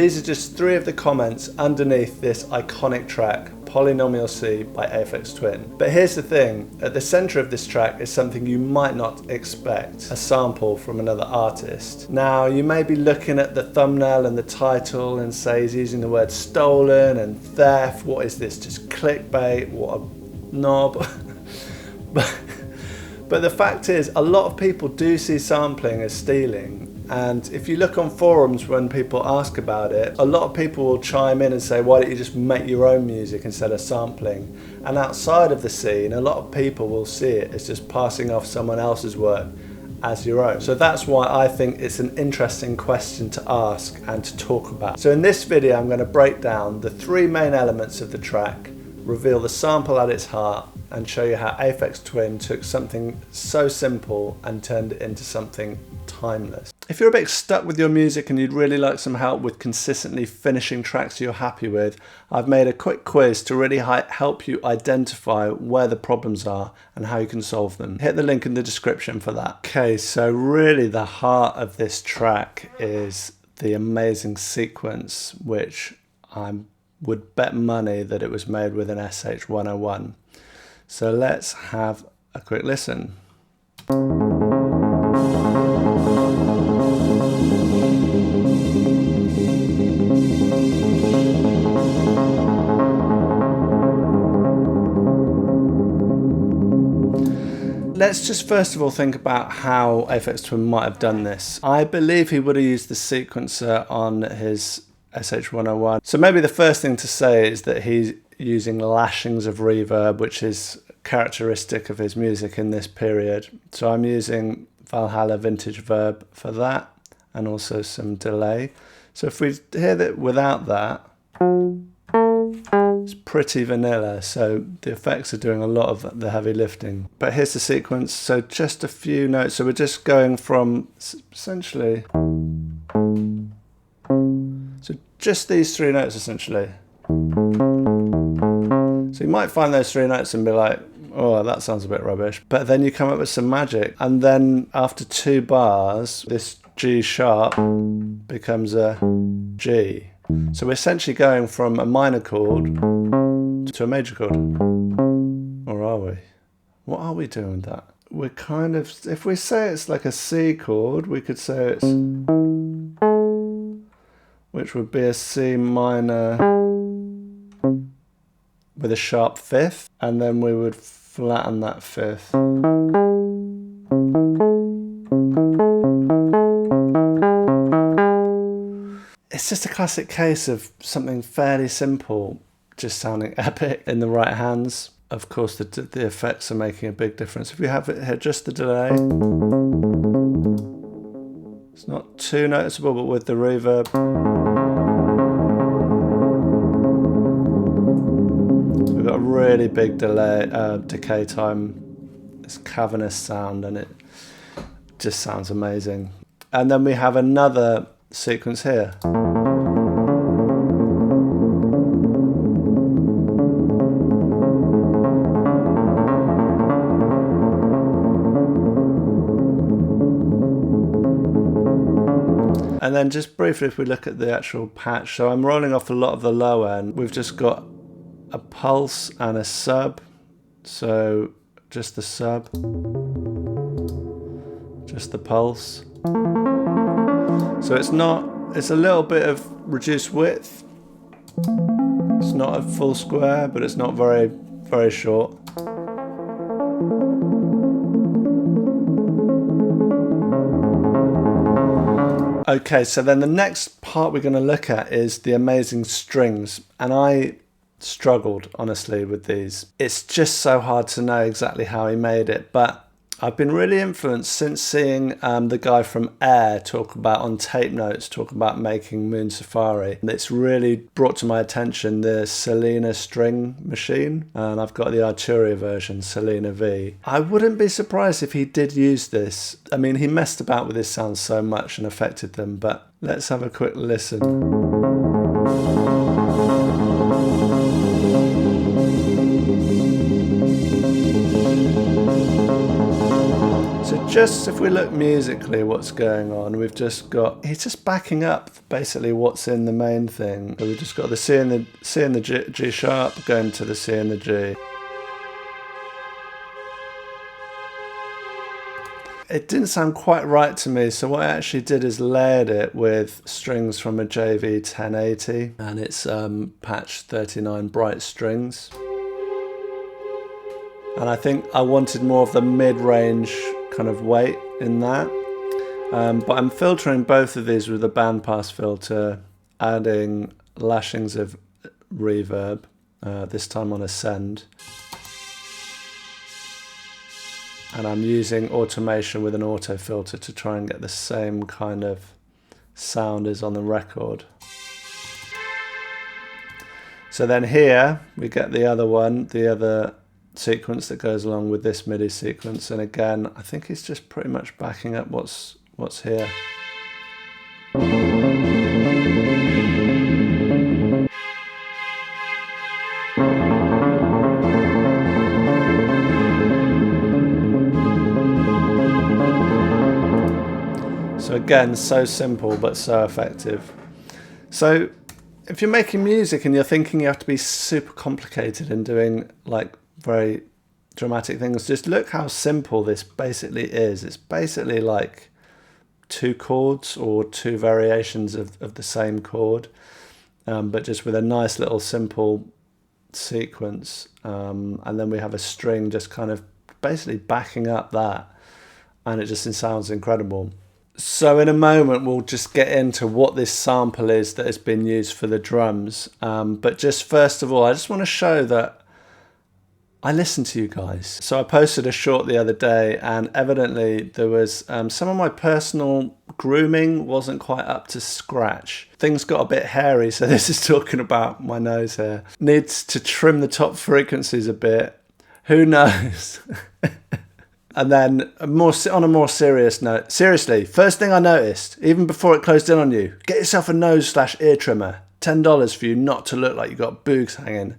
These are just 3 of the comments underneath this iconic track, Polynomial C by Aphex Twin. But here's the thing, at the center of this track is something you might not expect, a sample from another artist. Now, you may be looking at the thumbnail and the title and say he's using the word stolen and theft. What is this, just clickbait? What a knob. But the fact is, a lot of people do see sampling as stealing. And if you look on forums when people ask about it, a lot of people will chime in and say, why don't you just make your own music instead of sampling? And outside of the scene, a lot of people will see it as just passing off someone else's work as your own. So that's why I think it's an interesting question to ask and to talk about. So in this video, I'm going to break down the 3 main elements of the track, reveal the sample at its heart, and show you how Aphex Twin took something so simple and turned it into something timeless. If you're a bit stuck with your music and you'd really like some help with consistently finishing tracks you're happy with, I've made a quick quiz to really help you identify where the problems are and how you can solve them. Hit the link in the description for that. Okay, so really the heart of this track is the amazing sequence, which I would bet money that it was made with an SH-101. So let's have a quick listen. Let's just first of all think about how Aphex Twin might have done this. I believe he would have used the sequencer on his SH-101. So maybe the first thing to say is that he's using lashings of reverb, which is characteristic of his music in this period. So I'm using Valhalla Vintage Verb for that, and also some delay. So if we hear that without that, it's pretty vanilla, so the effects are doing a lot of the heavy lifting. But here's the sequence, so just a few notes. So we're just going from essentially, so just these 3 notes essentially. So you might find those 3 notes and be like, oh, that sounds a bit rubbish. But then you come up with some magic. And then after 2 bars, this G sharp becomes a G. So we're essentially going from a minor chord to a major chord. Or are we? What are we doing with that? We're kind of, if we say it's like a C chord, we could say it's, which would be a C minor with a sharp 5th, and then we would flatten that 5th. It's just a classic case of something fairly simple just sounding epic in the right hands. Of course, the effects are making a big difference. If we have it here, just the delay, it's not too noticeable, but with the reverb, we've got a really big delay, decay time, this cavernous sound, and it just sounds amazing. And then we have another sequence here. And then just briefly, if we look at the actual patch, so I'm rolling off a lot of the low end. We've just got a pulse and a sub. So just the sub, just the pulse. So it's a little bit of reduced width. It's not a full square, but it's not very, very short. Okay, so then the next part we're going to look at is the amazing strings. And I struggled, honestly, with these. It's just so hard to know exactly how he made it, but I've been really influenced since seeing the guy from Air talk about, on tape notes, talk about making Moon Safari. It's really brought to my attention the Selena string machine, and I've got the Arturia version, Selena V. I wouldn't be surprised if he did use this. I mean, he messed about with his sounds so much and affected them, but let's have a quick listen. just, if we look musically what's going on, we've just got, he's just backing up basically what's in the main thing. So we've just got the C and the G sharp going to the C and the G. It didn't sound quite right to me, so what I actually did is layered it with strings from a JV 1080, and it's patch 39 bright strings. And I think I wanted more of the mid-range kind of weight in that. But I'm filtering both of these with a bandpass filter, adding lashings of reverb, this time on a send. And I'm using automation with an auto filter to try and get the same kind of sound as on the record. So then here we get the other one, the other sequence that goes along with this MIDI sequence, and again I think he's just pretty much backing up what's here. So again, so simple but so effective. So if you're making music and you're thinking you have to be super complicated and doing like very dramatic things, just look how simple this basically is. It's basically like 2 chords or 2 variations of the same chord, but just with a nice little simple sequence, and then we have a string just kind of basically backing up that, and it just sounds incredible. So in a moment we'll just get into what this sample is that has been used for the drums, but just first of all I just want to show that I listen to you guys. So I posted a short the other day, and evidently there was some of my personal grooming wasn't quite up to scratch. Things got a bit hairy, so this is talking about my nose hair. Needs to trim the top frequencies a bit. Who knows? And then on a more serious note, seriously, first thing I noticed, even before it closed in on you, get yourself a nose/ear trimmer. $10 for you not to look like you got boogs hanging.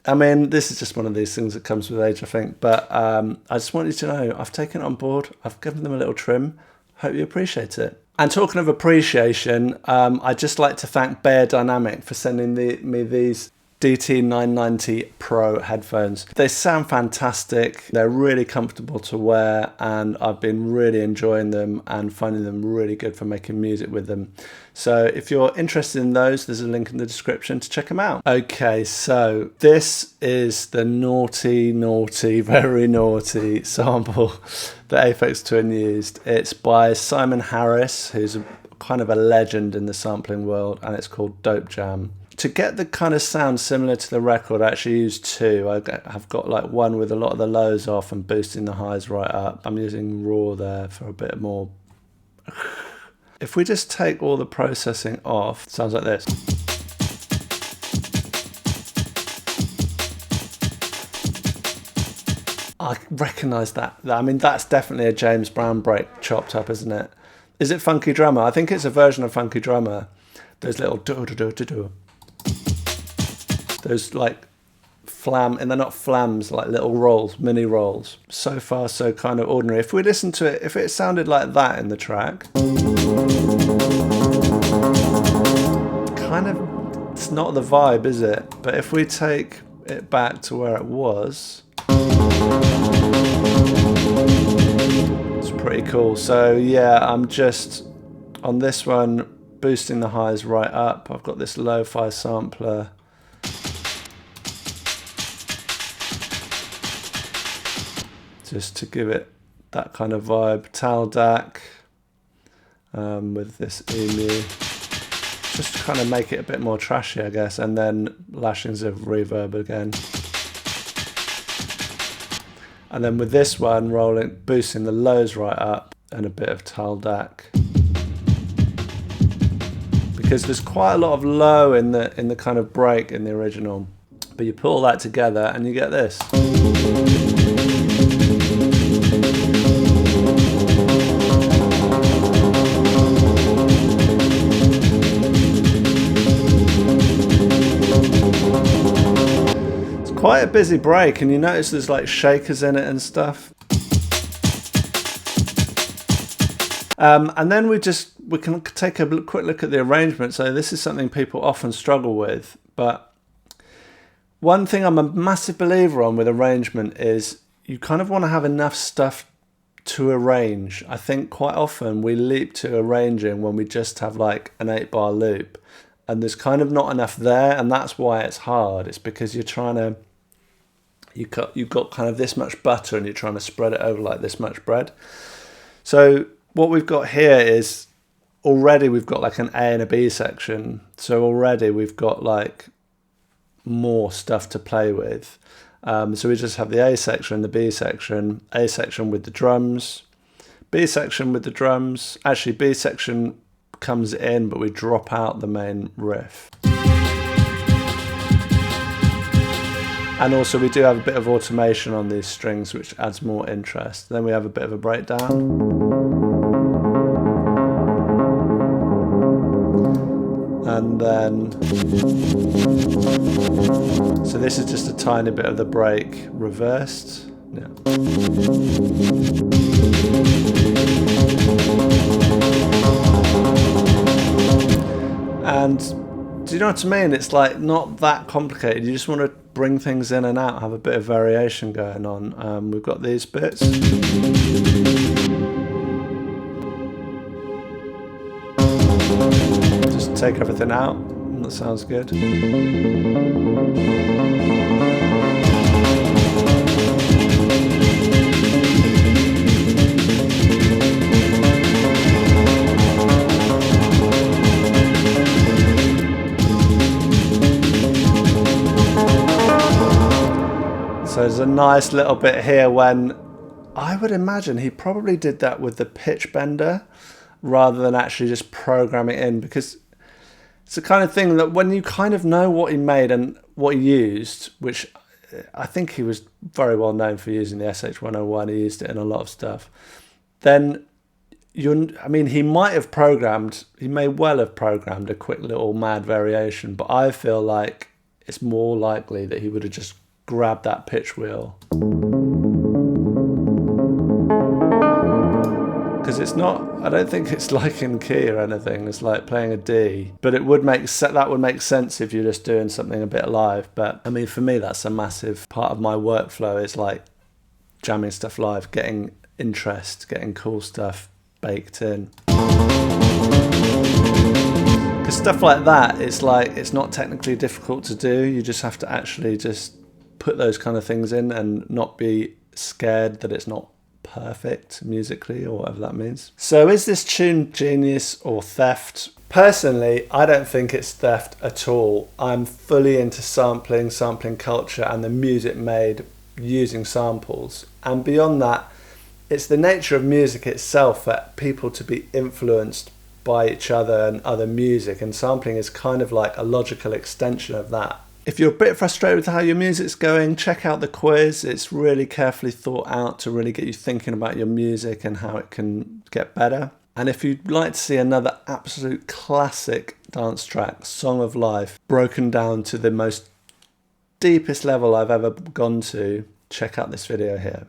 I mean, this is just one of these things that comes with age, I think. But I just want you to know, I've taken it on board. I've given them a little trim. Hope you appreciate it. And talking of appreciation, I'd just like to thank Beyerdynamic for sending me these DT 990 Pro headphones. They sound fantastic. They're really comfortable to wear, and I've been really enjoying them and finding them really good for making music with them. So if you're interested in those, there's a link in the description to check them out. Okay, so this is the naughty, very naughty sample that Aphex Twin used. It's by Simon Harris, who's kind of a legend in the sampling world, and it's called Dope Jam. To get the kind of sound similar to the record, I actually used 2. I've got like one with a lot of the lows off and boosting the highs right up. I'm using raw there for a bit more. If we just take all the processing off, it sounds like this. I recognise that. I mean, that's definitely a James Brown break chopped up, isn't it? Is it Funky Drummer? I think it's a version of Funky Drummer. Those little do-do-do-do-do. Those like and they're not flams, like little rolls, mini rolls. So far, so kind of ordinary. If we listen to it, if it sounded like that in the track, kind of, it's not the vibe, is it? But if we take it back to where it was, it's pretty cool. So yeah, I'm just on this one boosting the highs right up. I've got this lo-fi sampler. Just to give it that kind of vibe. Tal DAC with this emu. Just to kind of make it a bit more trashy, I guess. And then lashings of reverb again. And then with this one, boosting the lows right up and a bit of Tal DAC. Because there's quite a lot of low in the kind of break in the original. But you put all that together and you get this. Quite a busy break, and you notice there's like shakers in it and stuff. And then we can take a quick look at the arrangement. So this is something people often struggle with, but one thing I'm a massive believer on with arrangement is you kind of want to have enough stuff to arrange. I think quite often we leap to arranging when we just have like an 8-bar loop, and there's kind of not enough there, and that's why it's hard. It's because you've got kind of this much butter and you're trying to spread it over like this much bread. So what we've got here is already we've got like an A and a B section. So already we've got like more stuff to play with. So we just have the A section, the B section, A section with the drums, B section with the drums. Actually, B section comes in, but we drop out the main riff. And also we do have a bit of automation on these strings, which adds more interest. Then we have a bit of a breakdown. And then, so this is just a tiny bit of the break reversed. Yeah. And do you know what I mean? It's like not that complicated. You just want to bring things in and out, have a bit of variation going on. We've got these bits. Just take everything out. That sounds good. So there's a nice little bit here when I would imagine he probably did that with the pitch bender rather than actually just program it in, because it's the kind of thing that when you kind of know what he made and what he used, which I think he was very well known for using the SH-101, he used it in a lot of stuff, then I mean, he may well have programmed a quick little mad variation, but I feel like it's more likely that he would have just grabbed that pitch wheel. Because it's not, I don't think it's like in key or anything, it's like playing a D, but that would make sense if you're just doing something a bit live. But I mean, for me, that's a massive part of my workflow, is like jamming stuff live, getting interest, getting cool stuff baked in. Because stuff like that, it's not technically difficult to do, you just have to actually just put those kind of things in and not be scared that it's not perfect musically, or whatever that means. So is this tune genius or theft? Personally, I don't think it's theft at all. I'm fully into sampling culture and the music made using samples. And beyond that, it's the nature of music itself for people to be influenced by each other and other music, and sampling is kind of like a logical extension of that. If you're a bit frustrated with how your music's going, check out the quiz. It's really carefully thought out to really get you thinking about your music and how it can get better. And if you'd like to see another absolute classic dance track, Song of Life, broken down to the most deepest level I've ever gone to, check out this video here.